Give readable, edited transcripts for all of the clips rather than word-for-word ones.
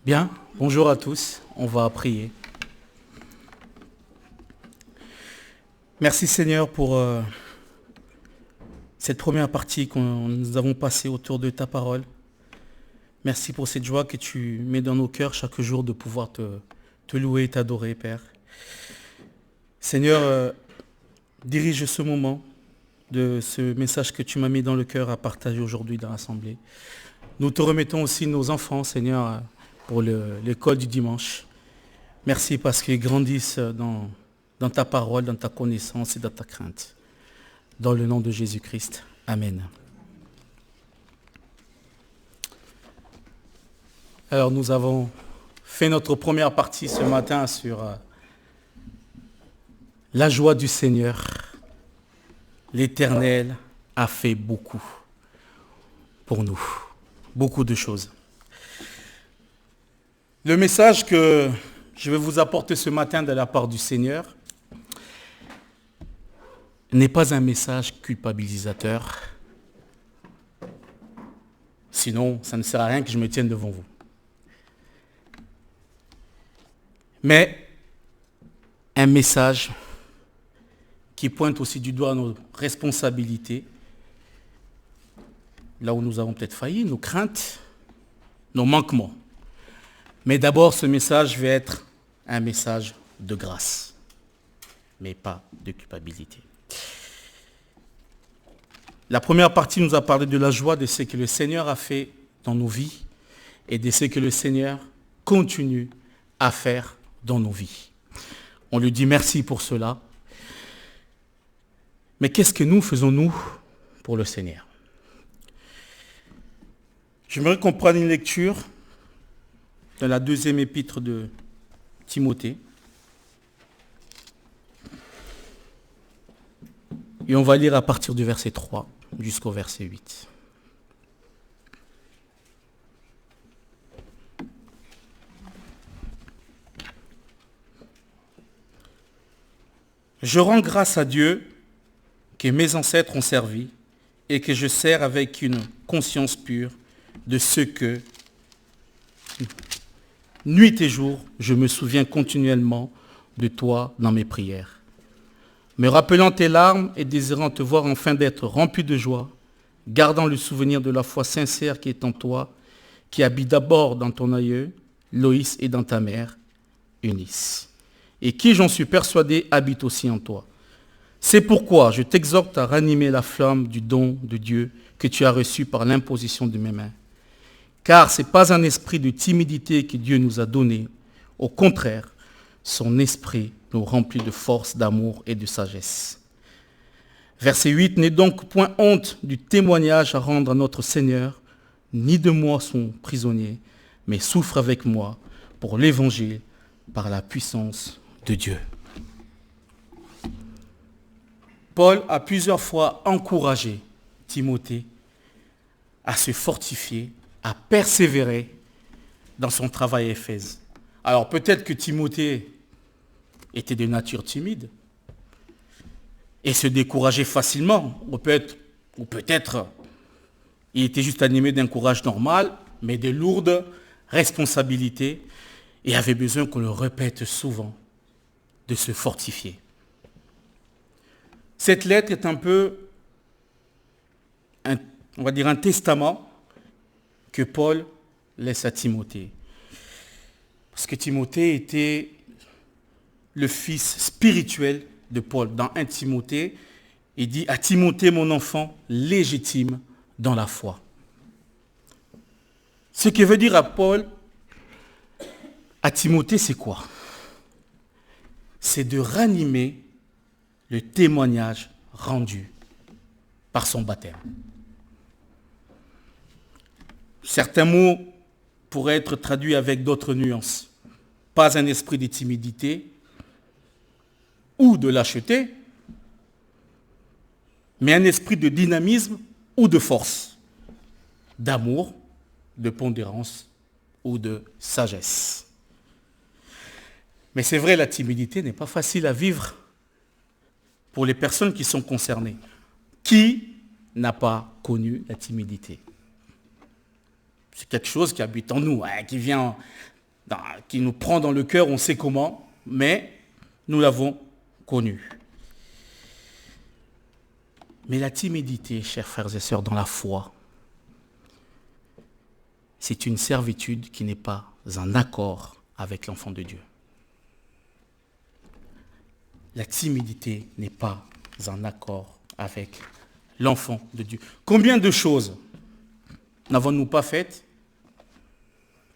Bien, bonjour à tous, on va prier. Merci Seigneur pour cette première partie que nous avons passée autour de ta parole. Merci pour cette joie que tu mets dans nos cœurs chaque jour de pouvoir te louer et t'adorer, Père. Seigneur, dirige ce moment de ce message que tu m'as mis dans le cœur à partager aujourd'hui dans l'Assemblée. Nous te remettons aussi nos enfants, Seigneur, pour l'école du dimanche. Merci parce qu'ils grandissent dans ta parole, dans ta connaissance et dans ta crainte. Dans le nom de Jésus-Christ. Amen. Alors nous avons fait notre première partie ce matin sur la joie du Seigneur. L'Éternel a fait beaucoup pour nous. Beaucoup de choses. Le message que je vais vous apporter ce matin de la part du Seigneur n'est pas un message culpabilisateur. Sinon, ça ne sert à rien que je me tienne devant vous. Mais un message qui pointe aussi du doigt nos responsabilités, là où nous avons peut-être failli, nos craintes, nos manquements. Mais d'abord, ce message va être un message de grâce, mais pas de culpabilité. La première partie nous a parlé de la joie de ce que le Seigneur a fait dans nos vies et de ce que le Seigneur continue à faire dans nos vies. On lui dit merci pour cela. Mais qu'est-ce que nous faisons-nous pour le Seigneur? J'aimerais qu'on prenne une lecture dans la deuxième épître de Timothée. Et on va lire à partir du verset 3 jusqu'au verset 8. Je rends grâce à Dieu que mes ancêtres ont servi et que je sers avec une conscience pure de ce que, nuit et jour, je me souviens continuellement de toi dans mes prières. Me rappelant tes larmes et désirant te voir enfin d'être rempli de joie, gardant le souvenir de la foi sincère qui est en toi, qui habite d'abord dans ton aïeux, Loïs, et dans ta mère, Eunice, et qui, j'en suis persuadé, habite aussi en toi. C'est pourquoi je t'exhorte à ranimer la flamme du don de Dieu que tu as reçu par l'imposition de mes mains. Car ce n'est pas un esprit de timidité que Dieu nous a donné. Au contraire, son esprit nous remplit de force, d'amour et de sagesse. Verset 8, n'aie donc point honte du témoignage à rendre à notre Seigneur, ni de moi son prisonnier, mais souffre avec moi pour l'évangile par la puissance de Dieu. Paul a plusieurs fois encouragé Timothée à se fortifier, à persévérer dans son travail à Éphèse. Alors peut-être que Timothée était de nature timide et se décourageait facilement, ou peut-être il était juste animé d'un courage normal, mais de lourdes responsabilités et avait besoin qu'on le répète souvent de se fortifier. Cette lettre est un peu, on va dire, un testament que Paul laisse à Timothée. Parce que Timothée était le fils spirituel de Paul. Dans 1 Timothée, il dit à Timothée, mon enfant, légitime dans la foi. Ce que veut dire à Paul, à Timothée, c'est quoi? C'est de ranimer le témoignage rendu par son baptême. Certains mots pourraient être traduits avec d'autres nuances. Pas un esprit de timidité ou de lâcheté, mais un esprit de dynamisme ou de force, d'amour, de pondérance ou de sagesse. Mais c'est vrai, la timidité n'est pas facile à vivre pour les personnes qui sont concernées. Qui n'a pas connu la timidité? C'est quelque chose qui habite en nous, qui vient qui nous prend dans le cœur, on sait comment, mais nous l'avons connu. Mais la timidité, chers frères et sœurs, dans la foi, c'est une servitude qui n'est pas en accord avec l'enfant de Dieu. La timidité n'est pas en accord avec l'enfant de Dieu. Combien de choses n'avons-nous pas faites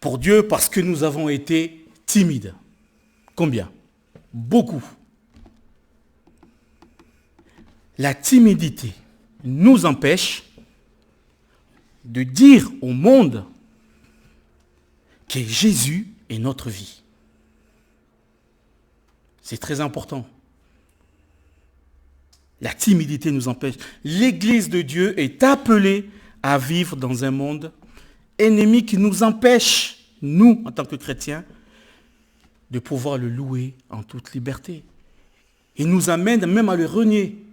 pour Dieu parce que nous avons été timides? Combien? Beaucoup. La timidité nous empêche de dire au monde que Jésus est notre vie. C'est très important. La timidité nous empêche. L'Église de Dieu est appelée à vivre dans un monde ennemi qui nous empêche, nous, en tant que chrétiens, de pouvoir le louer en toute liberté. Il nous amène même à le renier.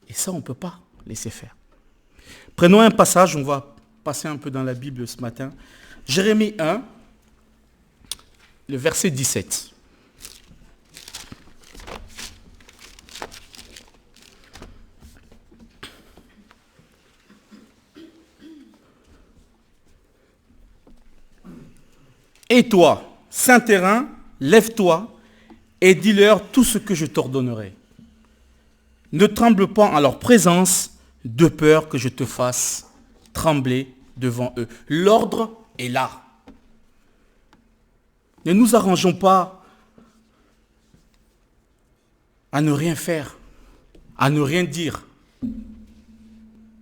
Et ça, on ne peut pas laisser faire. Prenons un passage, on va passer un peu dans la Bible ce matin. Jérémie 1, le verset 17. Et toi, saint terrain, lève-toi et dis-leur tout ce que je t'ordonnerai. Ne tremble pas en leur présence, de peur que je te fasse trembler devant eux. L'ordre est là. Ne nous arrangeons pas à ne rien faire, à ne rien dire,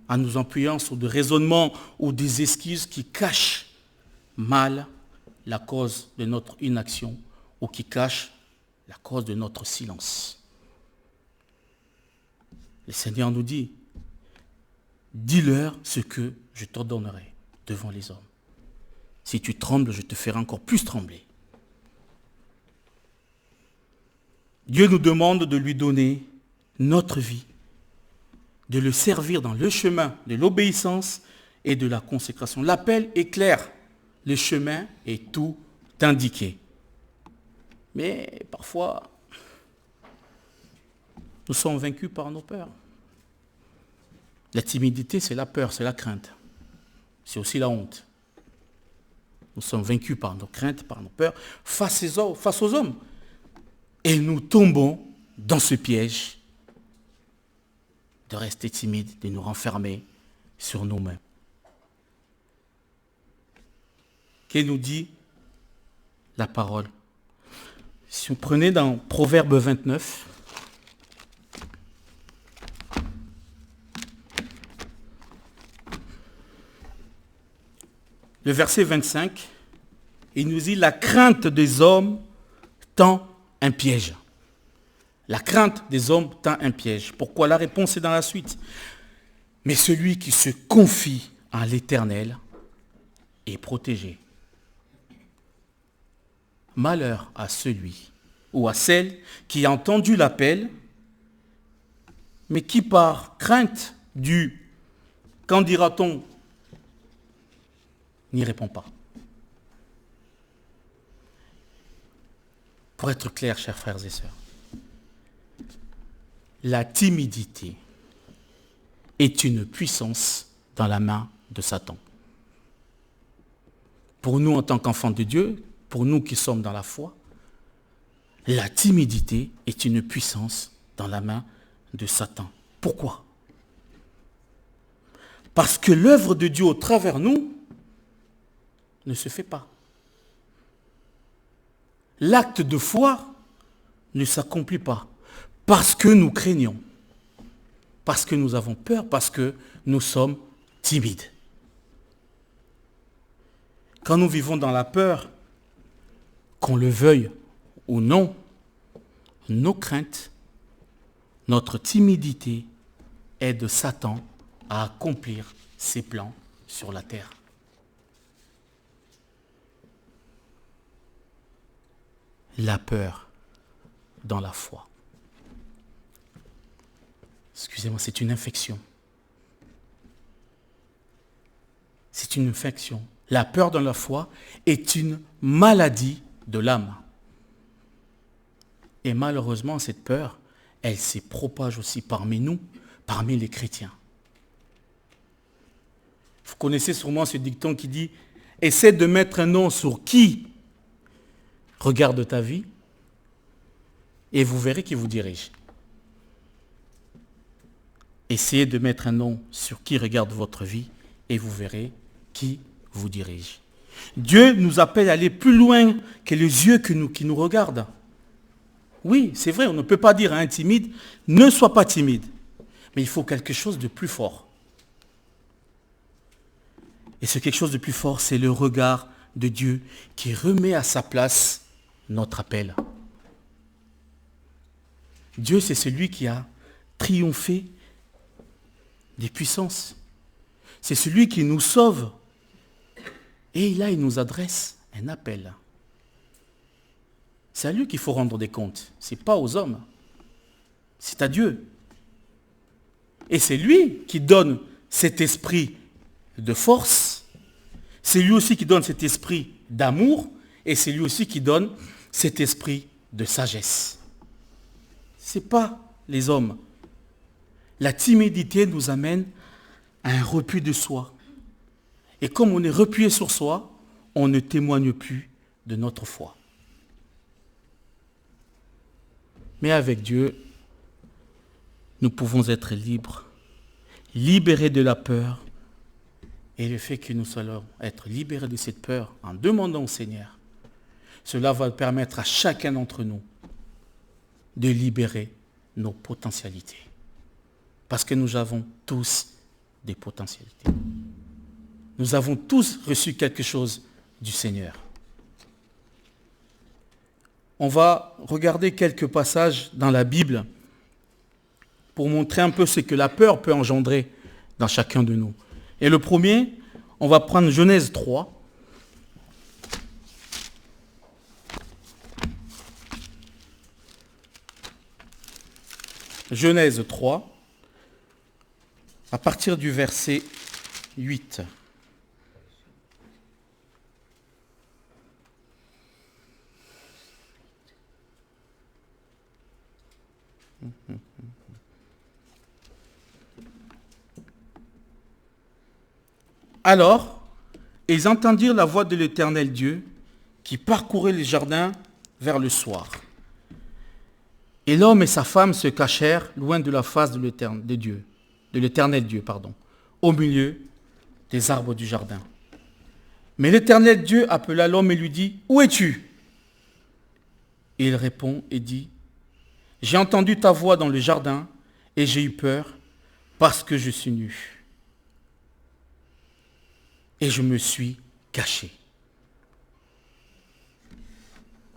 en nous appuyant sur des raisonnements ou des excuses qui cachent mal la cause de notre inaction ou qui cachent la cause de notre silence. Le Seigneur nous dit, dis-leur ce que je t'ordonnerai devant les hommes. Si tu trembles, je te ferai encore plus trembler. Dieu nous demande de lui donner notre vie, de le servir dans le chemin de l'obéissance et de la consécration. L'appel est clair, le chemin est tout indiqué. Mais parfois, nous sommes vaincus par nos peurs. La timidité, c'est la peur, c'est la crainte. C'est aussi la honte. Nous sommes vaincus par nos craintes, par nos peurs, face aux hommes. Et nous tombons dans ce piège de rester timides, de nous renfermer sur nous-mêmes. Qu'est-ce nous dit la parole? Si vous prenez dans Proverbe 29, le verset 25, il nous dit « La crainte des hommes tend un piège. » La crainte des hommes tend un piège. Pourquoi? La réponse est dans la suite. « Mais celui qui se confie en l'Éternel est protégé. » Malheur à celui ou à celle qui a entendu l'appel, mais qui par crainte du « qu'en dira-t-on » n'y répond pas. Pour être clair, chers frères et sœurs, la timidité est une puissance dans la main de Satan. Pour nous, en tant qu'enfants de Dieu, pour nous qui sommes dans la foi, la timidité est une puissance dans la main de Satan. Pourquoi? Parce que l'œuvre de Dieu au travers nous ne se fait pas. L'acte de foi ne s'accomplit pas parce que nous craignons, parce que nous avons peur, parce que nous sommes timides. Quand nous vivons dans la peur, qu'on le veuille ou non, nos craintes, notre timidité aide Satan à accomplir ses plans sur la terre. La peur dans la foi. Excusez-moi, c'est une infection. C'est une infection La peur dans la foi est une maladie de l'âme. Et malheureusement, cette peur, elle se propage aussi parmi nous, parmi les chrétiens. Vous connaissez sûrement ce dicton qui dit « Essaie de mettre un nom sur qui regarde ta vie et vous verrez qui vous dirige. » Essayez de mettre un nom sur qui regarde votre vie et vous verrez qui vous dirige. Dieu nous appelle à aller plus loin que les yeux qui nous regardent. Oui, c'est vrai, on ne peut pas dire à un timide, ne sois pas timide. Mais il faut quelque chose de plus fort. Et ce quelque chose de plus fort, c'est le regard de Dieu qui remet à sa place notre appel. Dieu, c'est celui qui a triomphé des puissances. C'est celui qui nous sauve. Et là, il nous adresse un appel. C'est à lui qu'il faut rendre des comptes. Ce n'est pas aux hommes. C'est à Dieu. Et c'est lui qui donne cet esprit de force. C'est lui aussi qui donne cet esprit d'amour. Et c'est lui aussi qui donne cet esprit de sagesse. Ce n'est pas les hommes. La timidité nous amène à un repli de soi. Et comme on est replié sur soi, on ne témoigne plus de notre foi. Mais avec Dieu, nous pouvons être libres, libérés de la peur. Et le fait que nous allons être libérés de cette peur en demandant au Seigneur, cela va permettre à chacun d'entre nous de libérer nos potentialités. Parce que nous avons tous des potentialités. Nous avons tous reçu quelque chose du Seigneur. On va regarder quelques passages dans la Bible pour montrer un peu ce que la peur peut engendrer dans chacun de nous. Et le premier, on va prendre Genèse 3. Genèse 3, à partir du verset 8. Alors, ils entendirent la voix de l'Éternel Dieu qui parcourait les jardins vers le soir. Et l'homme et sa femme se cachèrent loin de la face de l'Éternel Dieu, au milieu des arbres du jardin. Mais l'Éternel Dieu appela l'homme et lui dit, « Où es-tu » Et il répond et dit, « J'ai entendu ta voix dans le jardin et j'ai eu peur parce que je suis nu. Et je me suis caché. »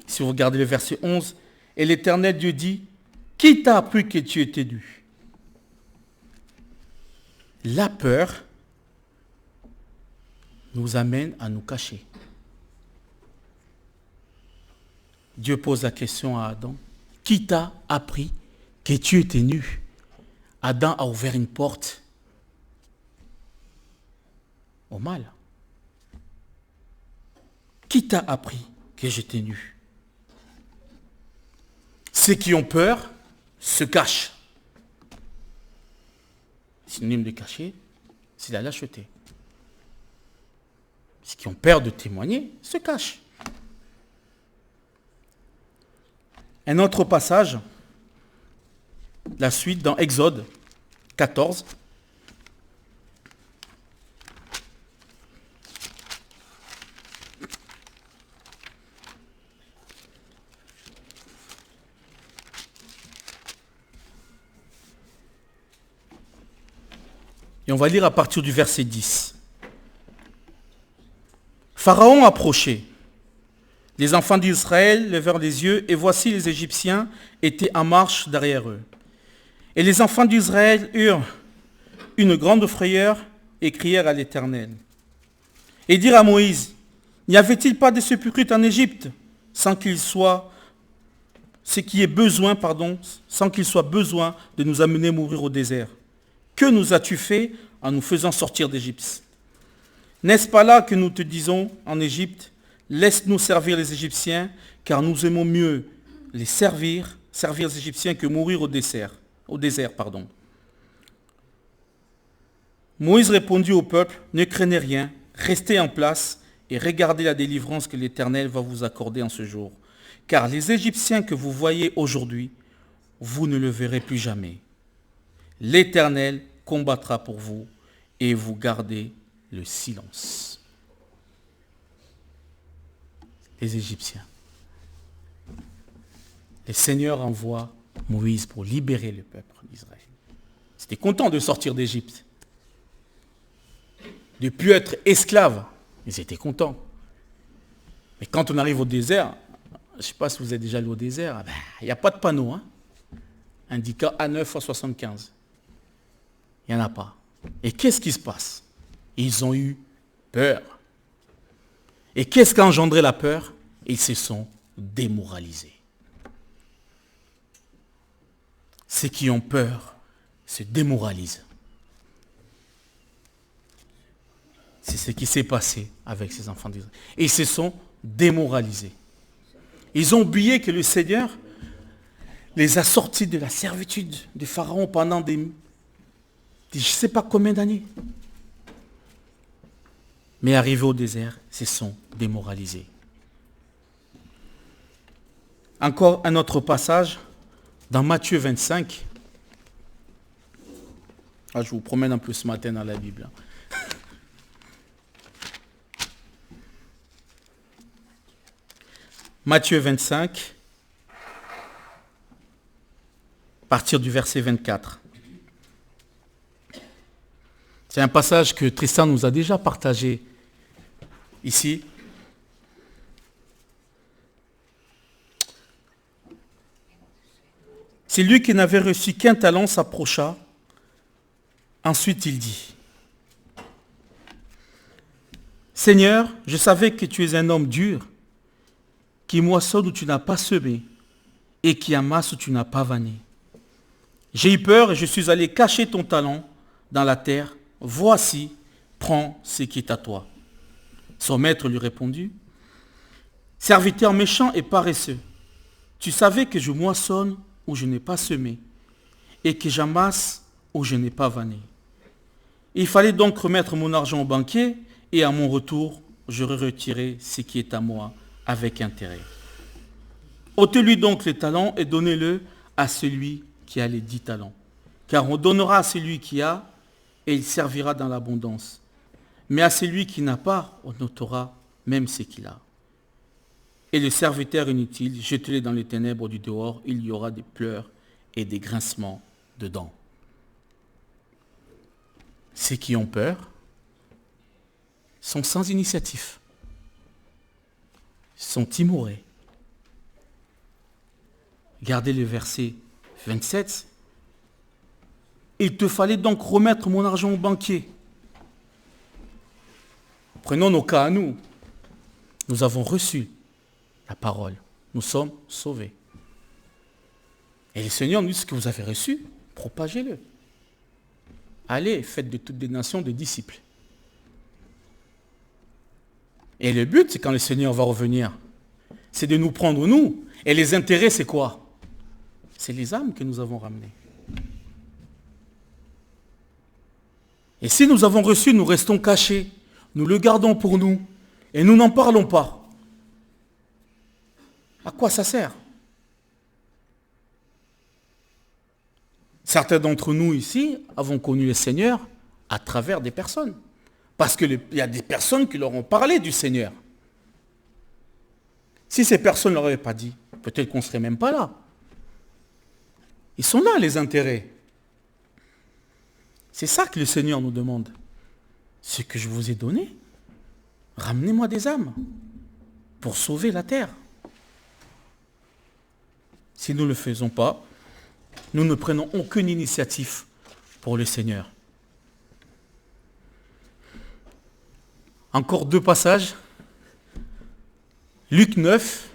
Si vous regardez le verset 11, « Et l'Éternel Dieu dit, qui t'a appris que tu étais nu ?» La peur nous amène à nous cacher. Dieu pose la question à Adam, « Qui t'a appris que tu étais nu ?» Adam a ouvert une porte au mal. Qui t'a appris que j'étais nu? Ceux qui ont peur se cachent. Synonyme de cacher, c'est la lâcheté. Ceux qui ont peur de témoigner se cachent. Un autre passage, la suite dans Exode 14. Et on va lire à partir du verset 10. Pharaon approchait. Les enfants d'Israël levèrent les yeux, et voici les Égyptiens étaient en marche derrière eux. Et les enfants d'Israël eurent une grande frayeur et crièrent à l'Éternel. Et dirent à Moïse, n'y avait-il pas de sépulcre en Égypte, sans qu'il soit besoin de nous amener mourir au désert? Que nous as-tu fait en nous faisant sortir d'Égypte? N'est-ce pas là que nous te disons en Égypte, laisse-nous servir les Égyptiens, car nous aimons mieux les servir les Égyptiens que mourir au désert. Moïse répondit au peuple, ne craignez rien, restez en place et regardez la délivrance que l'Éternel va vous accorder en ce jour. Car les Égyptiens que vous voyez aujourd'hui, vous ne le verrez plus jamais. L'Éternel combattra pour vous et vous gardez le silence. Les Égyptiens. Le Seigneur envoie Moïse pour libérer le peuple d'Israël. Ils étaient contents de sortir d'Égypte. De ne plus être esclaves. Ils étaient contents. Mais quand on arrive au désert, je ne sais pas si vous êtes déjà allé au désert, il n'y a pas de panneau indiquant A9 à 75. Il n'y en a pas. Et qu'est-ce qui se passe? Ils ont eu peur. Et qu'est-ce qui a engendré la peur? Ils se sont démoralisés. Ceux qui ont peur se démoralisent. C'est ce qui s'est passé avec ces enfants d'Israël. Et ils se sont démoralisés. Ils ont oublié que le Seigneur les a sortis de la servitude de Pharaon pendant je ne sais pas combien d'années. Mais arrivés au désert, ils se sont démoralisés. Encore un autre passage, dans Matthieu 25. Je vous promène un peu ce matin dans la Bible. Matthieu 25, à partir du verset 24. C'est un passage que Tristan nous a déjà partagé ici. C'est lui qui n'avait reçu qu'un talent s'approcha. Ensuite il dit, Seigneur, je savais que tu es un homme dur, qui moissonne où tu n'as pas semé, et qui amasse où tu n'as pas vanné. J'ai eu peur et je suis allé cacher ton talent dans la terre. Voici, prends ce qui est à toi. Son maître lui répondit, serviteur méchant et paresseux, tu savais que je moissonne où je n'ai pas semé, et que j'amasse où je n'ai pas vanné. Il fallait donc remettre mon argent au banquier, et à mon retour, j'aurais retiré ce qui est à moi avec intérêt. Ôtez-lui donc les talents et donnez-le à celui qui a les 10 talents. Car on donnera à celui qui a, et il servira dans l'abondance. Mais à celui qui n'a pas, on ôtera même ce qu'il a. Et le serviteur inutile, jetez-le dans les ténèbres du dehors, il y aura des pleurs et des grincements de dents. Ceux qui ont peur sont sans initiative, sont timorés. Regardez le verset 27. Il te fallait donc remettre mon argent au banquier. Prenons nos cas à nous. Nous avons reçu la parole. Nous sommes sauvés. Et le Seigneur nous dit ce que vous avez reçu, propagez-le. Allez, faites de toutes les nations des disciples. Et le but, c'est quand le Seigneur va revenir, c'est de nous prendre nous. Et les intérêts, c'est quoi? C'est les âmes que nous avons ramenées. Et si nous avons reçu, nous restons cachés. Nous le gardons pour nous. Et nous n'en parlons pas. À quoi ça sert? Certains d'entre nous ici avons connu le Seigneur à travers des personnes. Parce qu'il y a des personnes qui leur ont parlé du Seigneur. Si ces personnes ne leur avaient pas dit, peut-être qu'on ne serait même pas là. Ils sont là, les intérêts. C'est ça que le Seigneur nous demande. Ce que je vous ai donné, ramenez-moi des âmes pour sauver la terre. Si nous ne le faisons pas, nous ne prenons aucune initiative pour le Seigneur. Encore 2 passages. Luc 9.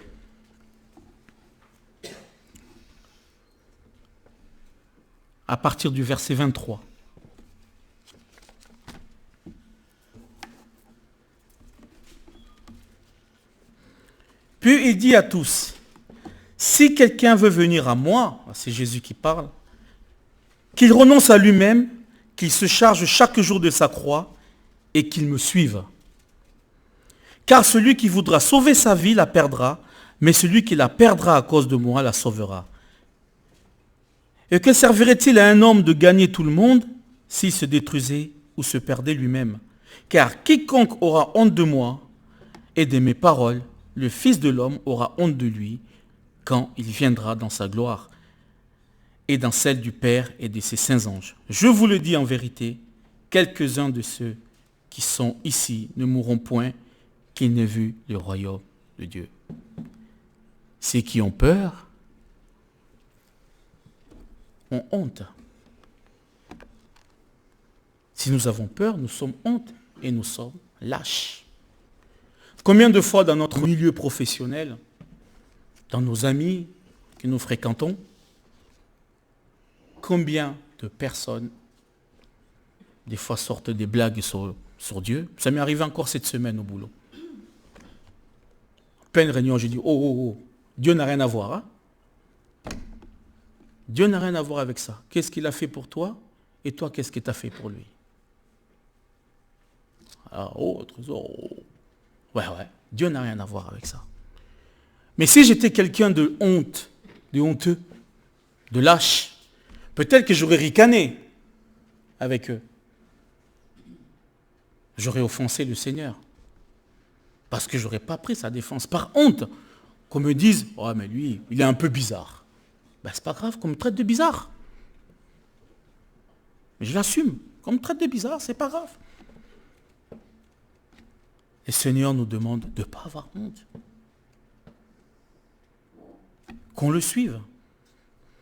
À partir du verset 23. Puis il dit à tous, si quelqu'un veut venir à moi, c'est Jésus qui parle, qu'il renonce à lui-même, qu'il se charge chaque jour de sa croix et qu'il me suive. Car celui qui voudra sauver sa vie la perdra, mais celui qui la perdra à cause de moi la sauvera. Et que servirait-il à un homme de gagner tout le monde s'il se détruisait ou se perdait lui-même? Car quiconque aura honte de moi et de mes paroles, le Fils de l'homme aura honte de lui quand il viendra dans sa gloire et dans celle du Père et de ses saints anges. Je vous le dis en vérité, quelques-uns de ceux qui sont ici ne mourront point qu'ils n'aient vu le royaume de Dieu. Ceux qui ont peur ont honte. Si nous avons peur, nous sommes honte et nous sommes lâches. Combien de fois dans notre milieu professionnel, dans nos amis que nous fréquentons, combien de personnes, des fois, sortent des blagues sur Dieu. Ça m'est arrivé encore cette semaine au boulot. En pleine réunion, j'ai dit, oh, Dieu n'a rien à voir. Hein? Dieu n'a rien à voir avec ça. Qu'est-ce qu'il a fait pour toi? Et toi, qu'est-ce que tu as fait pour lui? Ah, ouais, Dieu n'a rien à voir avec ça. Mais si j'étais quelqu'un de honteux, de lâche, peut-être que j'aurais ricané avec eux. J'aurais offensé le Seigneur. Parce que je n'aurais pas pris sa défense. Par honte, qu'on me dise, oh mais lui, il est un peu bizarre. Ben, c'est pas grave qu'on me traite de bizarre. Mais je l'assume. Qu'on me traite de bizarre, c'est pas grave. Le Seigneur nous demande de ne pas avoir honte. Qu'on le suive.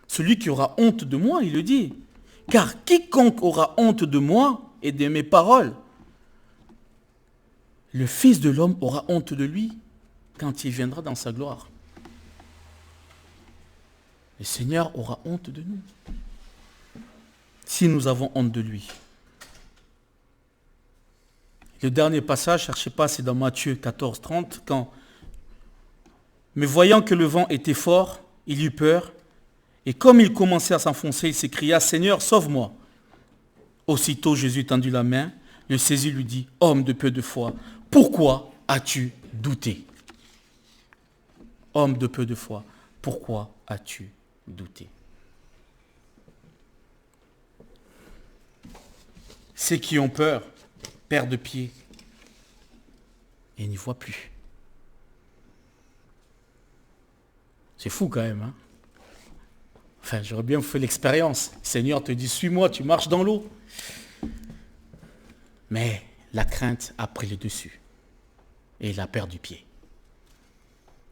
Celui qui aura honte de moi, il le dit. Car quiconque aura honte de moi et de mes paroles, le Fils de l'homme aura honte de lui quand il viendra dans sa gloire. Le Seigneur aura honte de nous si nous avons honte de lui. Le dernier passage, je ne sais pas, c'est dans Matthieu 14, 30, quand, mais voyant que le vent était fort, il eut peur, et comme il commençait à s'enfoncer, il s'écria, Seigneur, sauve-moi. Aussitôt Jésus tendit la main, le saisit, lui dit, homme de peu de foi, pourquoi as-tu douté? Homme de peu de foi, pourquoi as-tu douté? Ceux qui ont peur perdent pied et n'y voient plus. C'est fou quand même. Hein? Enfin, j'aurais bien fait l'expérience. Le Seigneur te dit, suis-moi, tu marches dans l'eau. Mais la crainte a pris le dessus. Et il a perdu pied.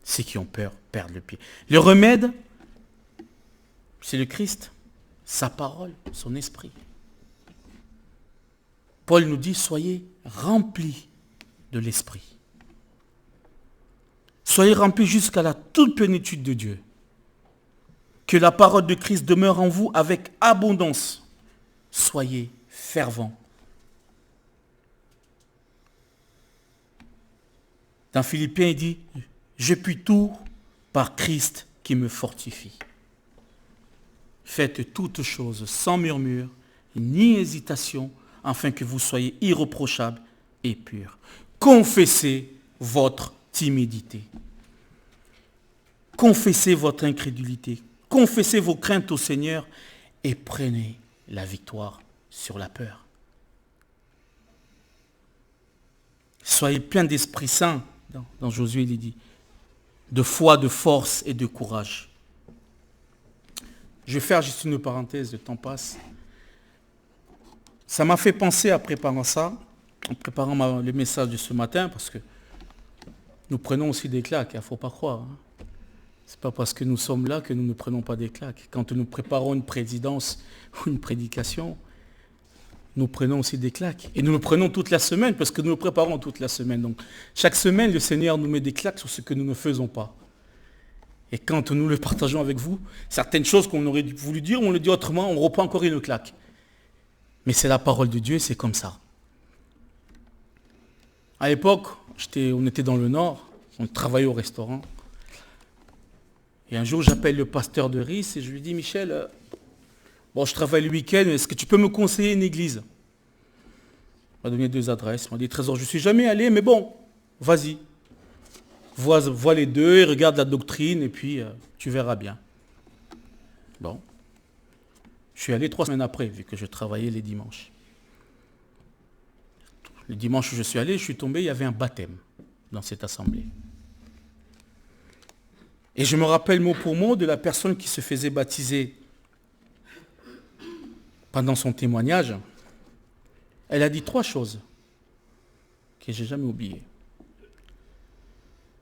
Ceux qui ont peur perdent le pied. Le remède, c'est le Christ, sa parole, son esprit. Paul nous dit, soyez remplis de l'esprit. Soyez remplis jusqu'à la toute plénitude de Dieu. Que la parole de Christ demeure en vous avec abondance. Soyez fervents. Dans Philippiens, il dit, je puis tout par Christ qui me fortifie. Faites toutes choses sans murmure, ni hésitation, afin que vous soyez irréprochables et purs. Confessez votre timidité. Confessez votre incrédulité. Confessez vos craintes au Seigneur et prenez la victoire sur la peur. Soyez pleins d'Esprit Saint, dans Josué il dit, de foi, de force et de courage. Je vais faire juste une parenthèse, le temps passe. Ça m'a fait penser en préparant ça, en préparant le message de ce matin, parce que nous prenons aussi des claques, il ne faut pas croire. Hein. Ce n'est pas parce que nous sommes là que nous ne prenons pas des claques. Quand nous préparons une présidence ou une prédication, nous prenons aussi des claques. Et nous le prenons toute la semaine, parce que nous le préparons toute la semaine. Donc, chaque semaine, le Seigneur nous met des claques sur ce que nous ne faisons pas. Et quand nous le partageons avec vous, certaines choses qu'on aurait voulu dire, on le dit autrement, on reprend encore une claque. Mais c'est la parole de Dieu, c'est comme ça. À l'époque, on était dans le Nord, on travaillait au restaurant. Et un jour, j'appelle le pasteur de RIS et je lui dis, Michel, bon, je travaille le week-end, est-ce que tu peux me conseiller une église? Il m'a donné 2 adresses. Il m'a dit, Trésor, je ne suis jamais allé, mais bon, vas-y. Vois les deux, regarde la doctrine, et puis tu verras bien. Bon. Je suis allé 3 semaines après, vu que je travaillais les dimanches. Le dimanche où je suis allé, je suis tombé, il y avait un baptême dans cette assemblée. Et je me rappelle mot pour mot de la personne qui se faisait baptiser pendant son témoignage. Elle a dit 3 choses que je n'ai jamais oubliées.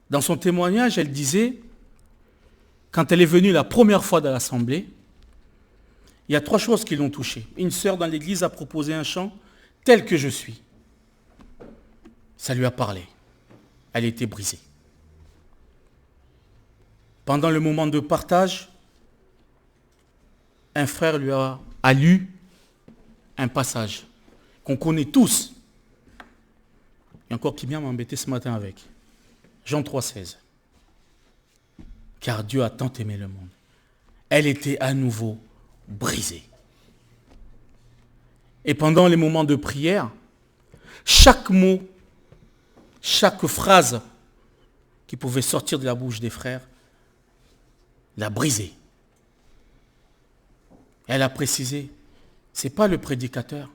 Dans son témoignage, elle disait, quand elle est venue la première fois dans l'assemblée, il y a 3 choses qui l'ont touchée. Une sœur dans l'église a proposé un chant, tel que je suis. Ça lui a parlé. Elle était brisée. Pendant le moment de partage, un frère lui a lu un passage qu'on connaît tous. Il y a encore qui vient m'embêter ce matin avec. Jean 3,16. Car Dieu a tant aimé le monde. Elle était à nouveau brisée. Et pendant les moments de prière, chaque mot, chaque phrase qui pouvait sortir de la bouche des frères l'a brisée. Elle a précisé, ce n'est pas le prédicateur,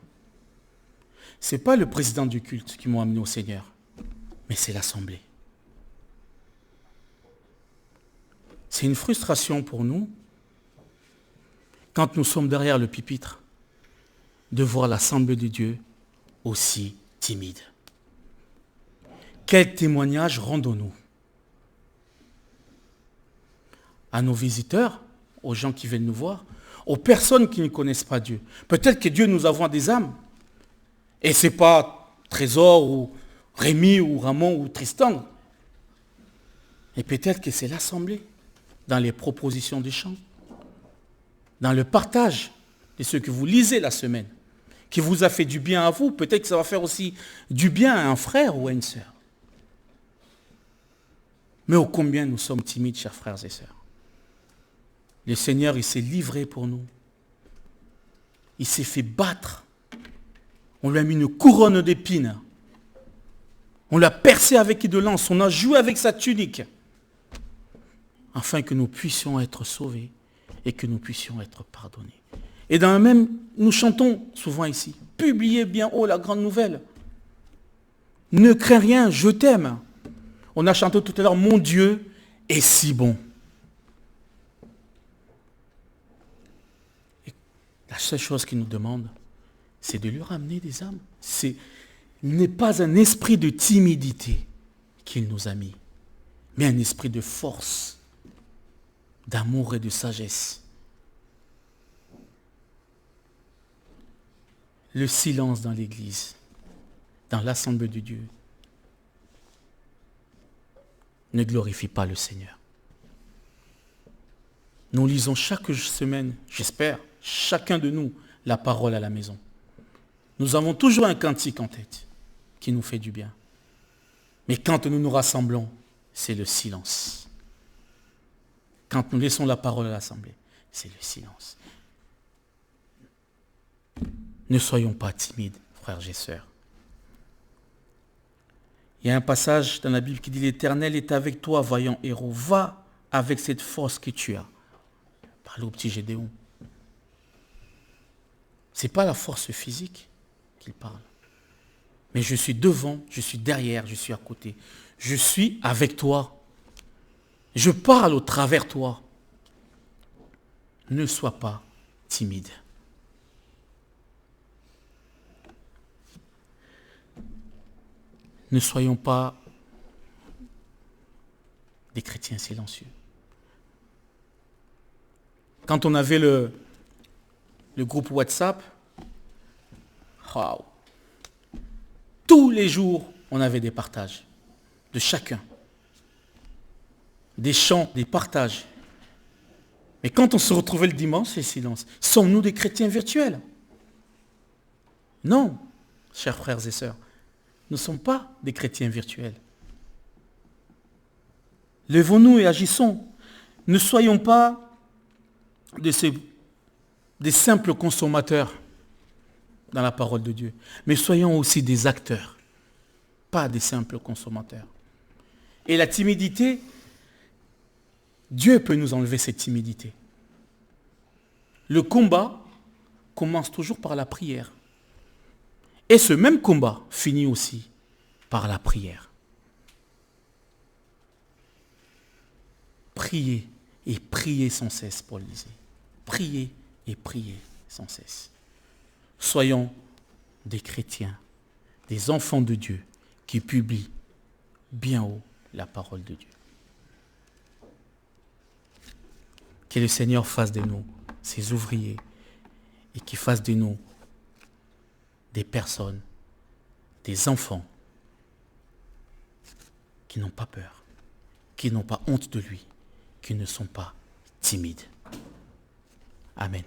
ce n'est pas le président du culte qui m'a amené au Seigneur, mais c'est l'assemblée. C'est une frustration pour nous, quand nous sommes derrière le pupitre, de voir l'assemblée de Dieu aussi timide. Quel témoignage rendons-nous à nos visiteurs, aux gens qui viennent nous voir, aux personnes qui ne connaissent pas Dieu? Peut-être que Dieu nous envoie des âmes. Et ce n'est pas Trésor ou Rémi ou Ramon ou Tristan. Et peut-être que c'est l'assemblée, dans les propositions des chants, dans le partage de ce que vous lisez la semaine, qui vous a fait du bien à vous. Peut-être que ça va faire aussi du bien à un frère ou à une sœur. Mais ô combien nous sommes timides, chers frères et sœurs. Le Seigneur, il s'est livré pour nous. Il s'est fait battre. On lui a mis une couronne d'épines. On l'a percé avec de lance. On a joué avec sa tunique. Afin que nous puissions être sauvés et que nous puissions être pardonnés. Et dans le même, nous chantons souvent ici. Publiez bien haut la grande nouvelle. Ne crains rien, je t'aime. On a chanté tout à l'heure, mon Dieu est si bon. Et la seule chose qu'il nous demande, c'est de lui ramener des âmes. Il n'est pas un esprit de timidité qu'il nous a mis, mais un esprit de force, d'amour et de sagesse. Le silence dans l'Église, dans l'assemblée de Dieu, ne glorifie pas le Seigneur. Nous lisons chaque semaine, j'espère, chacun de nous, la parole à la maison. Nous avons toujours un cantique en tête qui nous fait du bien. Mais quand nous nous rassemblons, c'est le silence. Quand nous laissons la parole à l'assemblée, c'est le silence. Ne soyons pas timides, frères et sœurs. Il y a un passage dans la Bible qui dit « L'Éternel est avec toi, vaillant héros. Va avec cette force que tu as. » Parle au petit Gédéon. Ce n'est pas la force physique qu'il parle. Mais je suis devant, je suis derrière, je suis à côté. Je suis avec toi. Je parle au travers toi. Ne sois pas timide. Ne soyons pas des chrétiens silencieux. Quand on avait le groupe WhatsApp, wow, tous les jours, on avait des partages de chacun. Des chants, des partages. Mais quand on se retrouvait le dimanche, c'est silence. Sommes-nous des chrétiens virtuels? Non, chers frères et sœurs. Nous ne sommes pas des chrétiens virtuels. Levons-nous et agissons. Ne soyons pas des simples consommateurs dans la parole de Dieu, mais soyons aussi des acteurs, pas des simples consommateurs. Et la timidité, Dieu peut nous enlever cette timidité. Le combat commence toujours par la prière. Et ce même combat finit aussi par la prière. Priez et priez sans cesse, Paul disait. Priez et priez sans cesse. Soyons des chrétiens, des enfants de Dieu qui publient bien haut la parole de Dieu. Que le Seigneur fasse de nous ses ouvriers et qu'il fasse de nous des personnes, des enfants qui n'ont pas peur, qui n'ont pas honte de lui, qui ne sont pas timides. Amen.